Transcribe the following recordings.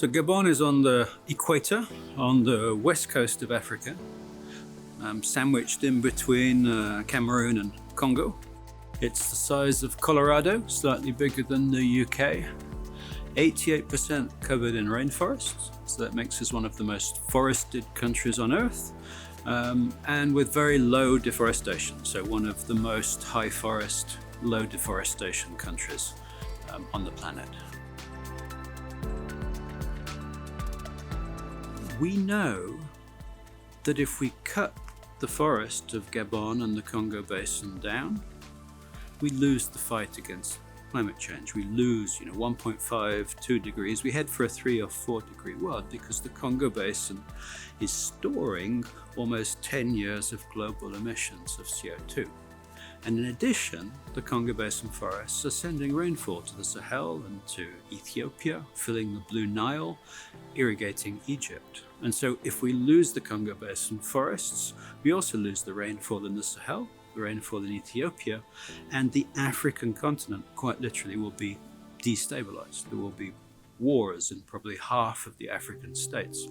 So Gabon is on the equator, on the west coast of Africa, sandwiched in between Cameroon and Congo. It's the size of Colorado, slightly bigger than the UK. 88% covered in rainforests, so that makes us one of the most forested countries on Earth, and with very low deforestation, so one of the most high forest, low deforestation countries on the planet. We know that if we cut the forest of Gabon and the Congo Basin down, we lose the fight against climate change. We lose, 1.5, 2 degrees. We head for a 3 or 4 degree world because the Congo Basin is storing almost 10 years of global emissions of CO2. And in addition, the Congo Basin forests are sending rainfall to the Sahel and to Ethiopia, filling the Blue Nile, irrigating Egypt. And so if we lose the Congo Basin forests, we also lose the rainfall in the Sahel, the rainfall in Ethiopia, and the African continent quite literally will be destabilized. There will be wars in probably half of the African states.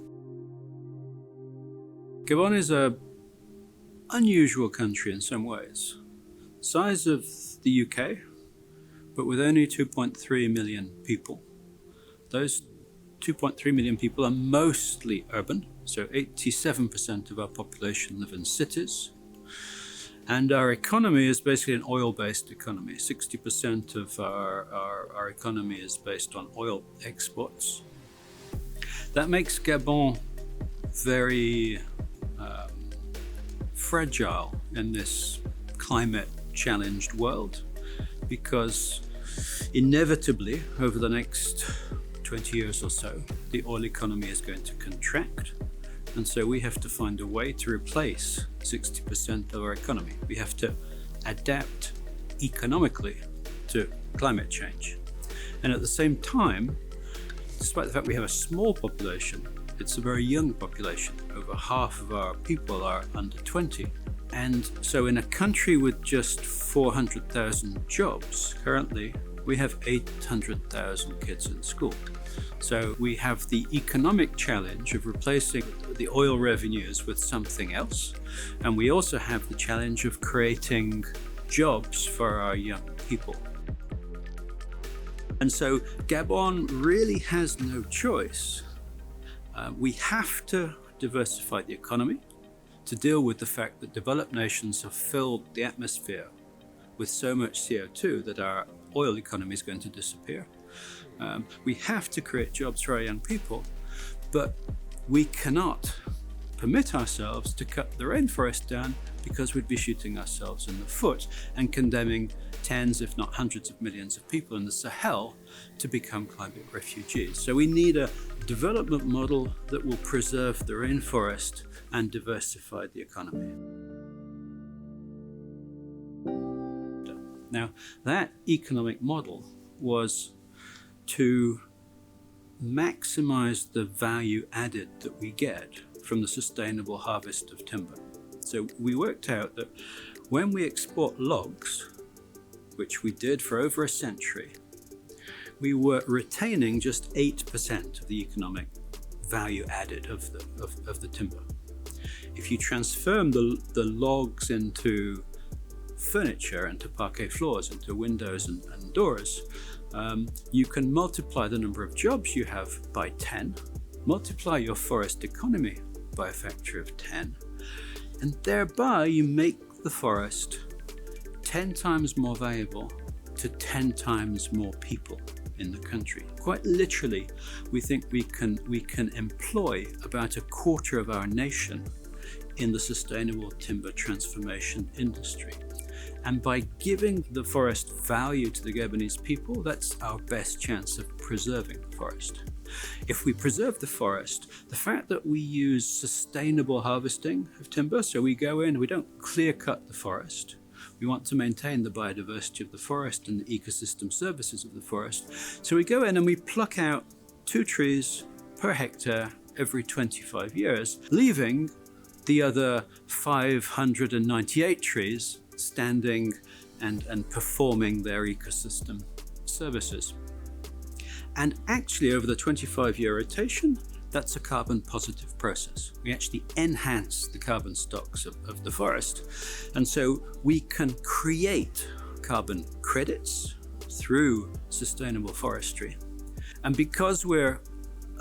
Gabon is an unusual country in some ways. Size of the UK, but with only 2.3 million people. Those 2.3 million people are mostly urban, so 87% of our population live in cities. And our economy is basically an oil-based economy. 60% of our economy is based on oil exports. That makes Gabon very fragile in this climate-challenged world, because inevitably over the next 20 years or so, the oil economy is going to contract. And so we have to find a way to replace 60% of our economy. We have to adapt economically to climate change. And at the same time, despite the fact we have a small population, it's a very young population. Over half of our people are under 20. And so in a country with just 400,000 jobs, currently we have 800,000 kids in school. So we have the economic challenge of replacing the oil revenues with something else. And we also have the challenge of creating jobs for our young people. And so Gabon really has no choice. We have to diversify the economy to deal with the fact that developed nations have filled the atmosphere with so much CO2 that our oil economy is going to disappear. We have to create jobs for our young people, but we cannot permit ourselves to cut the rainforest down, because we'd be shooting ourselves in the foot and condemning tens, if not hundreds of millions of people in the Sahel to become climate refugees. So we need a development model that will preserve the rainforest and diversify the economy. Now, that economic model was to maximize the value added that we get from the sustainable harvest of timber. So we worked out that when we export logs, which we did for over a century, we were retaining just 8% of the economic value added of the timber. If you transform the logs into furniture, into parquet floors, into windows and doors, you can multiply the number of jobs you have by 10, multiply your forest economy by a factor of 10, and thereby you make the forest 10 times more valuable to 10 times more people in the country. Quite literally, we think we can employ about a quarter of our nation in the sustainable timber transformation industry. And by giving the forest value to the Gabonese people, that's our best chance of preserving the forest. If we preserve the forest, the fact that we use sustainable harvesting of timber, so we go in, we don't clear cut the forest. We want to maintain the biodiversity of the forest and the ecosystem services of the forest. So we go in and we pluck out 2 trees per hectare every 25 years, leaving the other 598 trees standing and performing their ecosystem services. And actually, over the 25-year rotation, that's a carbon positive process. We actually enhance the carbon stocks of the forest. And so we can create carbon credits through sustainable forestry. And because we're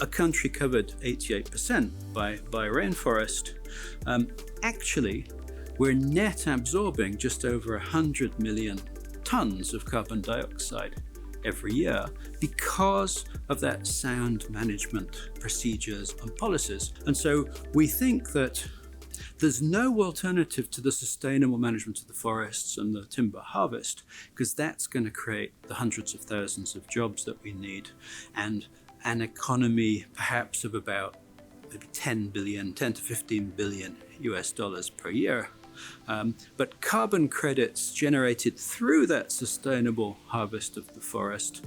a country covered 88% by rainforest, actually we're net absorbing just over 100 million tons of carbon dioxide every year because of that sound management procedures and policies. And so we think that there's no alternative to the sustainable management of the forests and the timber harvest, because that's going to create the hundreds of thousands of jobs that we need and an economy perhaps of about maybe 10 to 15 billion US dollars per year. But carbon credits generated through that sustainable harvest of the forest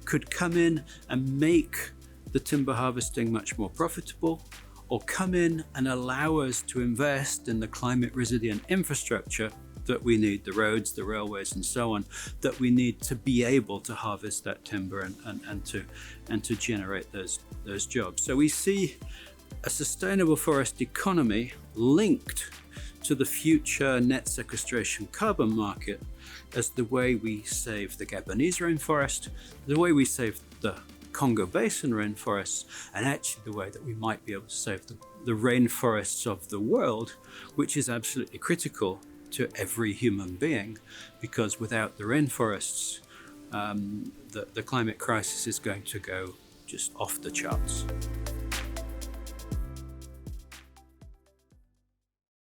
could come in and make the timber harvesting much more profitable, or come in and allow us to invest in the climate resilient infrastructure that we need, the roads, the railways, and so on, that we need to be able to harvest that timber and to generate those jobs. So we see a sustainable forest economy linked to the future net sequestration carbon market as the way we save the Gabonese rainforest, the way we save the Congo Basin rainforests, and actually the way that we might be able to save the rainforests of the world, which is absolutely critical to every human being, because without the rainforests, the climate crisis is going to go just off the charts.